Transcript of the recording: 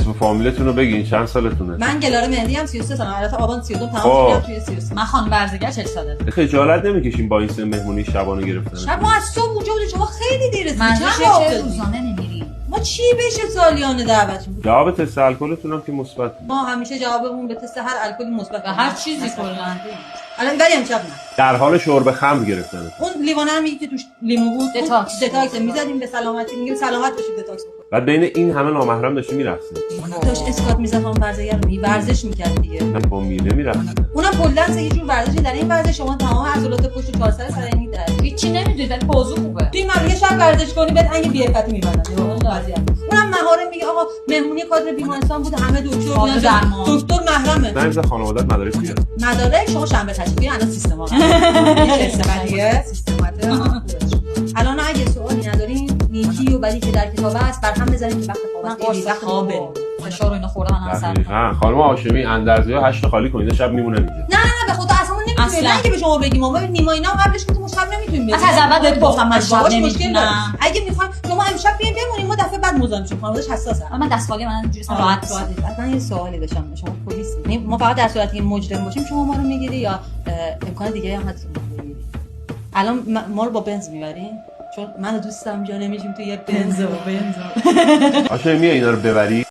اسم فامیلتون رو بگین، چند سالتونه؟ من گلاره مهدی هم 33 سالم، البته آبان 32 تمام شدم توی 33. من خانم برزگر 40 ساله. خجالت نمیکشین با این سن مهمونی شبانه گرفتن؟ شب ما از صبح اونجا بودیم، شما خیلی دیر رسیدید. منظورش چند چه وقت روزانه نمیریم؟ ما چی بشه سالیانه دعوتون بود؟ جواب تست الکلتون هم که مثبت. ما همیشه جوابمون به تست هر الکلی مثبت و هر چیزی کلا. الان ولی امشب نه. در حال شرب خمر گرفتن. اون لیوانه هم میگه که توش لیمو بود، دتاکس میزدیم به سلامتی، میگیم سلامت باشید دتاکس بخورید. بعد بین این همه نامحرم داشتی میرقصید. داشت اسکات میزد هم ورزشگر رو ورزش میکرد دیگه. من با میله میرقصید. اونم کلا یه جور ورزشی، در این ورزش شما تمام عضلات پشت و 400 سر میداره. هیچی نمیدونید ولی بازو خوبه. توی من یه شب ورزش کنی بعد انگ بی عفتی میبندن. اونم مهاره میگه آقا مهمونی کادر بیمارستان بود، همه دکتر بودن، دکتر محرمه. نمیز خانواده‌ات مدارک بیار. مدارک شما شنبه تشریف بیارین، الان سیستم واقعا یه سیستماتیه الان اگه سوالی ندارین نیکی و بدی که در کتاب است بر هم بزنید که وقت خواب خوابه فشار و اینا خوردن من اثر. دقیقاً خانم هاشمی اندرزی‌ها 8 خالی کنید شب میمونه اینجا. نه به خدا اصلا نمیتونیم، نه که به شما بگیم ما نیما اینا قبلش گفتم شب نمیتونیم بریم. از اول بهت گفتم من شب نمیتونم. اگه میخوایم شما امشب بیاین بمونیم، ما دفعه بعد مزاحم میشیم، خانواده‌اش حساسه. من دستگاهی من اینجوری راحت. من یه سوالی داشتم، شما پلیسی، ما فقط در صورتی که مجرم باشیم شما ما رو میگیری یا امکان دیگه هم هست بگیری؟ الان ما رو با بنز میبرین؟ چون من و دوستم جا نمیشیم تو یه بنز. هاشمی اینا رو ببری.